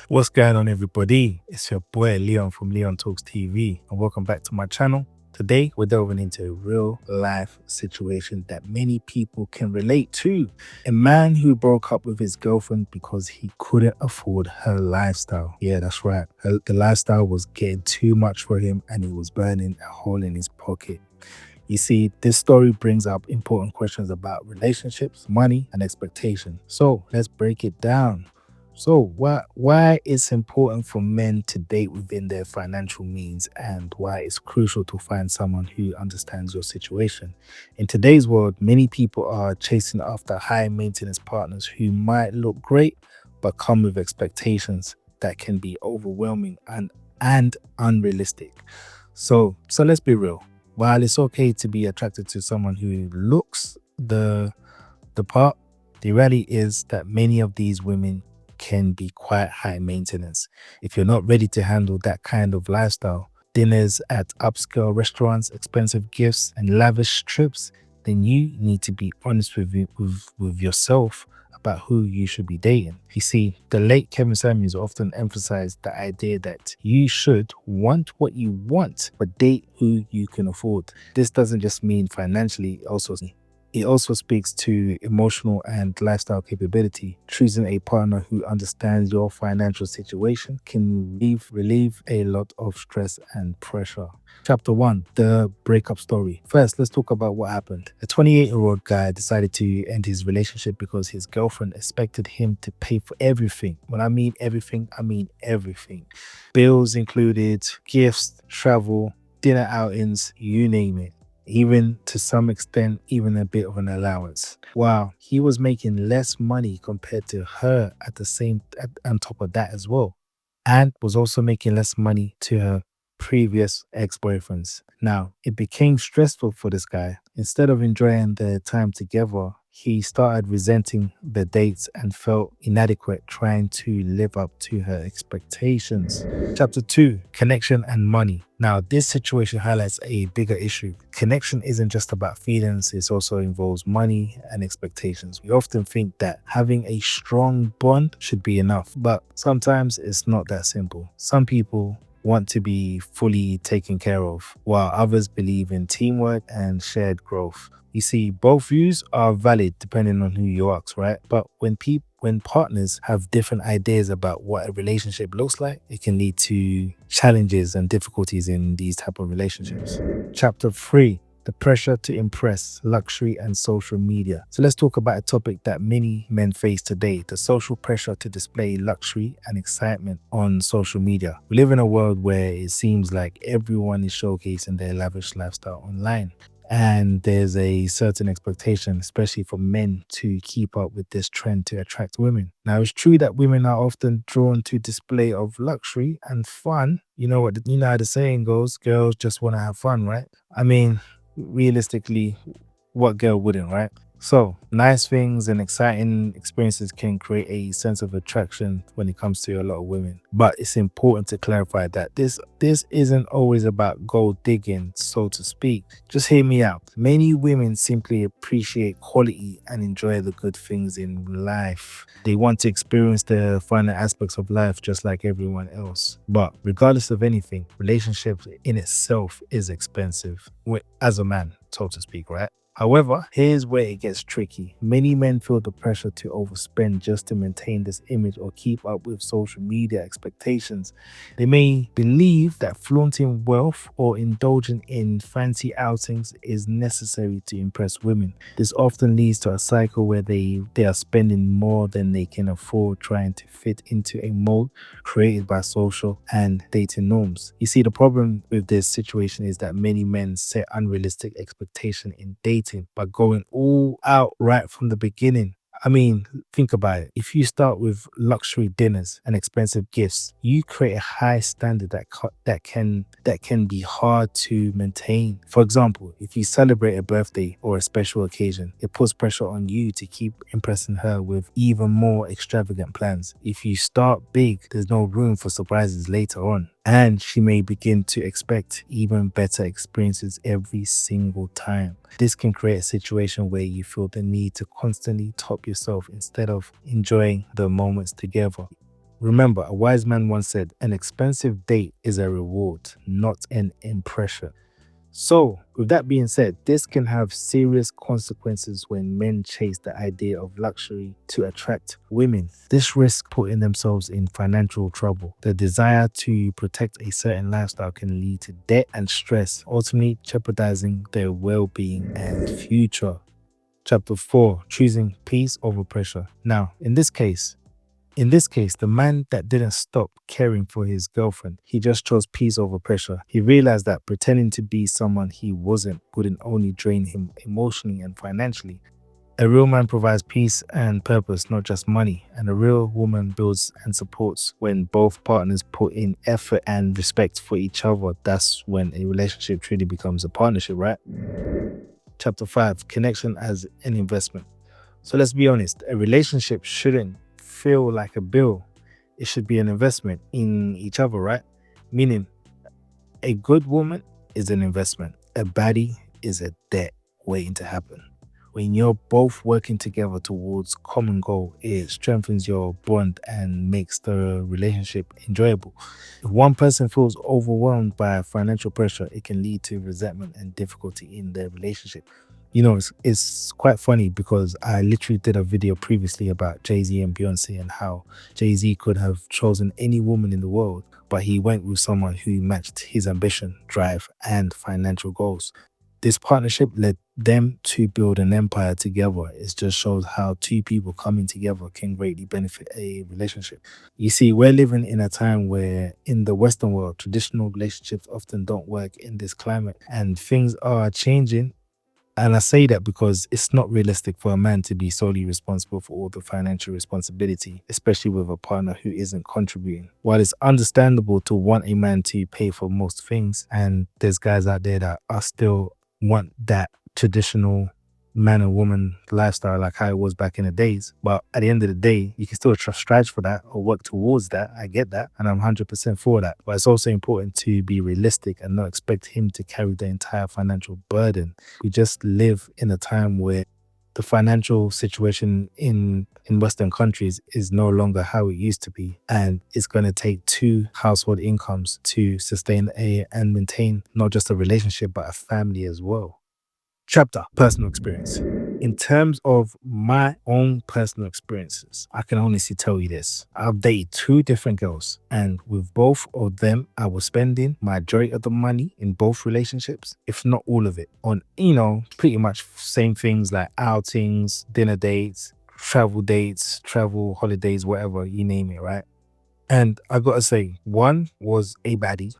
What's going on, everybody? It's your boy Leon from Leon Talks TV, and welcome back to my channel. Today, we're delving into a real life situation that many people can relate to. A man who broke up with his girlfriend because he couldn't afford her lifestyle. Yeah, that's right. The lifestyle was getting too much for him, and he was burning a hole in his pocket. You see, this story brings up important questions about relationships, money, and expectation. So let's break it down. So why it's important for men to date within their financial means, and why it's crucial to find someone who understands your situation. In today's world, many people are chasing after high maintenance partners who might look great but come with expectations that can be overwhelming and unrealistic. So let's be real. While it's okay to be attracted to someone who looks the part, the reality is that many of these women can be quite high maintenance. If you're not ready to handle that kind of lifestyle, dinners at upscale restaurants, expensive gifts, and lavish trips, then you need to be honest with yourself about who you should be dating. You see, the late Kevin Samuels often emphasized the idea that you should want what you want, but date who you can afford. This doesn't just mean financially, it also speaks to emotional and lifestyle capability. Choosing a partner who understands your financial situation can relieve a lot of stress and pressure. Chapter 1, the breakup story. First, let's talk about what happened. A 28-year-old guy decided to end his relationship because his girlfriend expected him to pay for everything. When I mean everything, I mean everything. Bills included, gifts, travel, dinner outings, you name it, even to some extent, even a bit of an allowance. Wow, he was making less money compared to her on top of that as well, and was also making less money to her previous ex-boyfriends. Now, it became stressful for this guy. Instead of enjoying their time together, he started resenting the dates and felt inadequate trying to live up to her expectations. Chapter 2, connection and money. Now, this situation highlights a bigger issue. Connection isn't just about feelings, it also involves money and expectations. We often think that having a strong bond should be enough, but sometimes it's not that simple. Some people want to be fully taken care of, while others believe in teamwork and shared growth. You see, both views are valid depending on who you ask, right? But when partners have different ideas about what a relationship looks like, it can lead to challenges and difficulties in these type of relationships. Chapter 3, the pressure to impress, luxury, and social media. So let's talk about a topic that many men face today, the social pressure to display luxury and excitement on social media. We live in a world where it seems like everyone is showcasing their lavish lifestyle online. And there's a certain expectation, especially for men, to keep up with this trend to attract women. Now, it's true that women are often drawn to display of luxury and fun. You know how the saying goes, girls just want to have fun, right? I mean, realistically, what girl wouldn't, right? So, nice things and exciting experiences can create a sense of attraction when it comes to a lot of women. But it's important to clarify that this isn't always about gold digging, so to speak. Just hear me out. Many women simply appreciate quality and enjoy the good things in life. They want to experience the finer aspects of life just like everyone else. But regardless of anything, relationships in itself is expensive, as a man, so to speak, right? However, here's where it gets tricky. Many men feel the pressure to overspend just to maintain this image or keep up with social media expectations. They may believe that flaunting wealth or indulging in fancy outings is necessary to impress women. This often leads to a cycle where they are spending more than they can afford, trying to fit into a mold created by social and dating norms. You see, the problem with this situation is that many men set unrealistic expectations in dating by going all out right from the beginning. I mean, think about it. If you start with luxury dinners and expensive gifts, you create a high standard that can be hard to maintain. For example, if you celebrate a birthday or a special occasion, it puts pressure on you to keep impressing her with even more extravagant plans. If you start big, there's no room for surprises later on, and she may begin to expect even better experiences every single time. This can create a situation where you feel the need to constantly top yourself instead of enjoying the moments together. Remember, a wise man once said, an expensive date is a reward, not an impression. So, with that being said, this can have serious consequences when men chase the idea of luxury to attract women. This risks putting themselves in financial trouble. The desire to protect a certain lifestyle can lead to debt and stress, ultimately jeopardizing their well being and future. Chapter 4, choosing peace over pressure. Now, in this case, the man that didn't stop caring for his girlfriend, he just chose peace over pressure. He realized that pretending to be someone he wasn't wouldn't only drain him emotionally and financially. A real man provides peace and purpose, not just money. And a real woman builds and supports when both partners put in effort and respect for each other. That's when a relationship truly becomes a partnership, right? Chapter 5, connection as an investment. So let's be honest, a relationship shouldn't feel like a bill. It should be an investment in each other, right? Meaning, a good woman is an investment. A baddie is a debt waiting to happen. When you're both working together towards common goal, it strengthens your bond and makes the relationship enjoyable. If one person feels overwhelmed by financial pressure, it can lead to resentment and difficulty in their relationship. It's quite funny because I literally did a video previously about Jay-Z and Beyonce and how Jay-Z could have chosen any woman in the world, but he went with someone who matched his ambition, drive, and financial goals. This partnership led them to build an empire together. It just shows how two people coming together can greatly benefit a relationship. You see, we're living in a time where in the Western world, traditional relationships often don't work in this climate and things are changing. And I say that because it's not realistic for a man to be solely responsible for all the financial responsibility, especially with a partner who isn't contributing. While it's understandable to want a man to pay for most things, and there's guys out there that are still want that traditional man and woman lifestyle like how it was back in the days. But at the end of the day, you can still strive for that or work towards that. I get that. And I'm 100% for that. But it's also important to be realistic and not expect him to carry the entire financial burden. We just live in a time where the financial situation in Western countries is no longer how it used to be. And it's going to take two household incomes to sustain and maintain not just a relationship, but a family as well. Chapter, personal experience. In terms of my own personal experiences, I can honestly tell you this. I've dated two different girls, and with both of them, I was spending majority of the money in both relationships, if not all of it, on, pretty much same things like outings, dinner dates, travel holidays, whatever, you name it, right? And I gotta say, one was a baddie,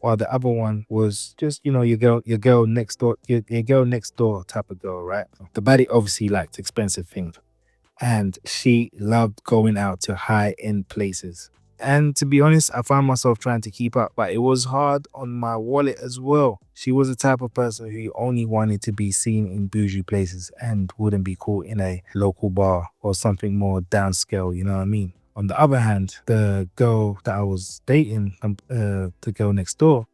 while the other one was just your girl next door, your girl next door type of girl, right? The baddie obviously liked expensive things, and she loved going out to high end places. And to be honest, I found myself trying to keep up, but it was hard on my wallet as well. She was the type of person who only wanted to be seen in bougie places and wouldn't be caught in a local bar or something more downscale, you know what I mean? On the other hand, the girl that I was dating, the girl next door,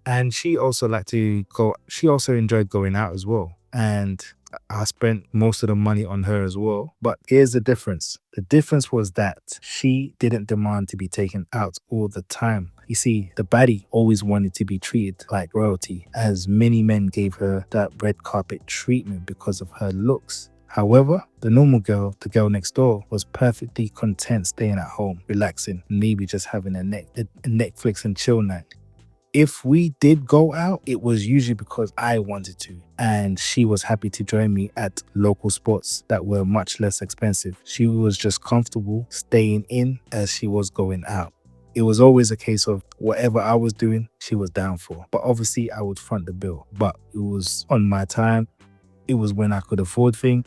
and she also enjoyed going out as well. And I spent most of the money on her as well. But here's the difference. The difference was that she didn't demand to be taken out all the time. You see, the baddie always wanted to be treated like royalty, as many men gave her that red carpet treatment because of her looks. However, the normal girl, the girl next door, was perfectly content staying at home, relaxing, maybe just having a Netflix and chill night. If we did go out, it was usually because I wanted to, and she was happy to join me at local spots that were much less expensive. She was just comfortable staying in as she was going out. It was always a case of whatever I was doing, she was down for. But obviously, I would front the bill. But it was on my time. It was when I could afford things.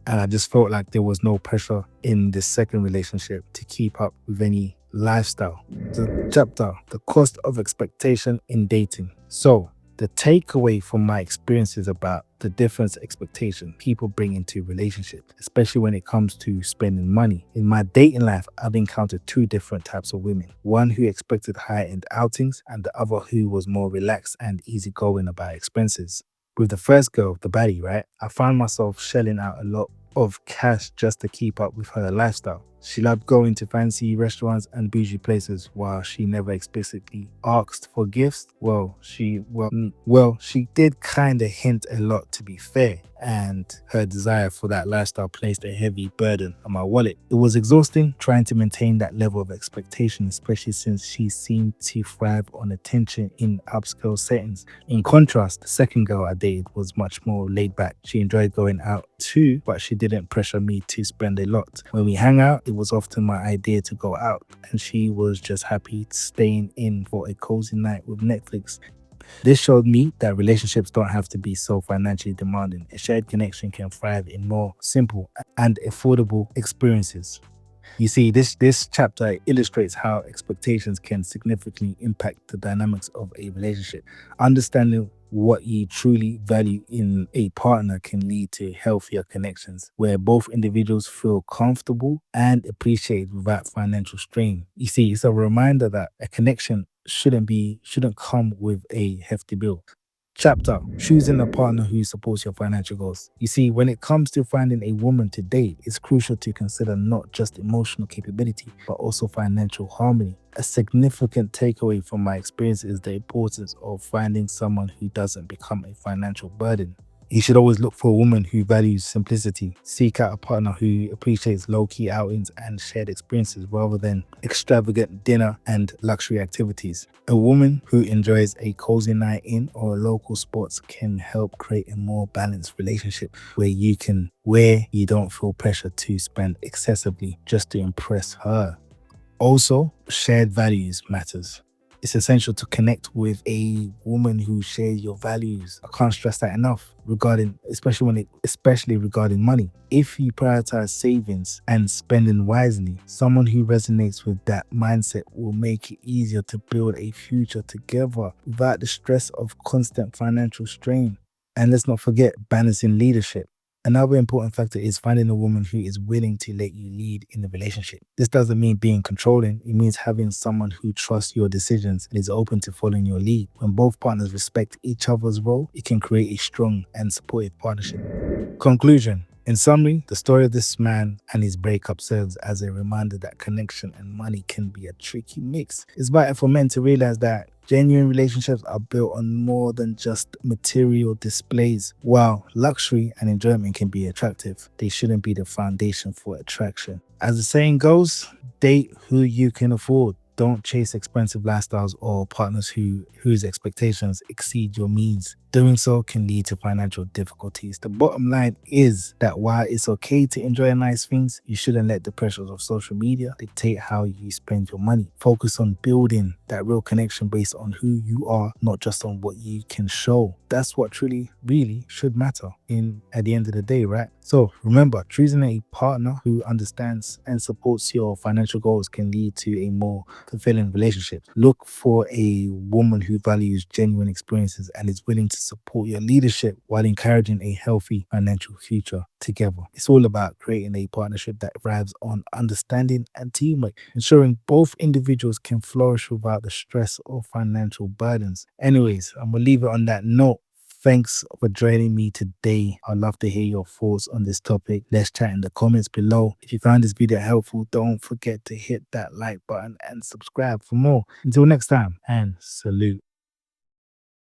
And I just felt like there was no pressure in this second relationship to keep up with any lifestyle. The chapter, the cost of expectation in dating. So the takeaway from my experiences about the different expectation people bring into relationships, especially when it comes to spending money. In my dating life, I've encountered two different types of women. One who expected high-end outings and the other who was more relaxed and easygoing about expenses. With the first girl, the baddie, right, I found myself shelling out a lot of cash just to keep up with her lifestyle. She loved going to fancy restaurants and bougie places while she never explicitly asked for gifts. She did kind of hint a lot, to be fair, and her desire for that lifestyle placed a heavy burden on my wallet. It was exhausting trying to maintain that level of expectation, especially since she seemed to thrive on attention in upscale settings. In contrast, the second girl I dated was much more laid back. She enjoyed going out too, but she didn't pressure me to spend a lot. When we hang out, it was often my idea to go out, and she was just happy staying in for a cozy night with Netflix. This showed me that relationships don't have to be so financially demanding. A shared connection can thrive in more simple and affordable experiences. You see, this chapter illustrates how expectations can significantly impact the dynamics of a relationship. Understanding what you truly value in a partner can lead to healthier connections where both individuals feel comfortable and appreciated without financial strain. You see, it's a reminder that a connection shouldn't come with a hefty bill. Chapter: choosing a partner who supports your financial goals. You see, when it comes to finding a woman to date, it's crucial to consider not just emotional capability, but also financial harmony. A significant takeaway from my experience is the importance of finding someone who doesn't become a financial burden. You should always look for a woman who values simplicity. Seek out a partner who appreciates low-key outings and shared experiences rather than extravagant dinner and luxury activities. A woman who enjoys a cozy night in or local spots can help create a more balanced relationship where you don't feel pressure to spend excessively just to impress her. Also, shared values matters. It's essential to connect with a woman who shares your values. I can't stress that enough regarding, especially regarding money. If you prioritize savings and spending wisely, someone who resonates with that mindset will make it easier to build a future together without the stress of constant financial strain. And let's not forget balancing leadership. Another important factor is finding a woman who is willing to let you lead in the relationship. This doesn't mean being controlling, it means having someone who trusts your decisions and is open to following your lead. When both partners respect each other's role, it can create a strong and supportive partnership. Conclusion: in summary, the story of this man and his breakup serves as a reminder that connection and money can be a tricky mix. It's vital for men to realize that genuine relationships are built on more than just material displays. While luxury and enjoyment can be attractive, they shouldn't be the foundation for attraction. As the saying goes, date who you can afford. Don't chase expensive lifestyles or partners whose expectations exceed your means. Doing so can lead to financial difficulties. The bottom line is that while it's okay to enjoy nice things, you shouldn't let the pressures of social media dictate how you spend your money. Focus on building that real connection based on who you are, not just on what you can show. That's what truly, really should matter at the end of the day, right? So remember, choosing a partner who understands and supports your financial goals can lead to a more fulfilling relationship. Look for a woman who values genuine experiences and is willing to support your leadership while encouraging a healthy financial future together. It's all about creating a partnership that thrives on understanding and teamwork, ensuring both individuals can flourish without the stress of financial burdens. Anyways, I'm gonna leave it on that note. Thanks for joining me today. I'd love to hear your thoughts on this topic. Let's chat in the comments below. If you found this video helpful, don't forget to hit that like button and subscribe for more. Until next time, and salute.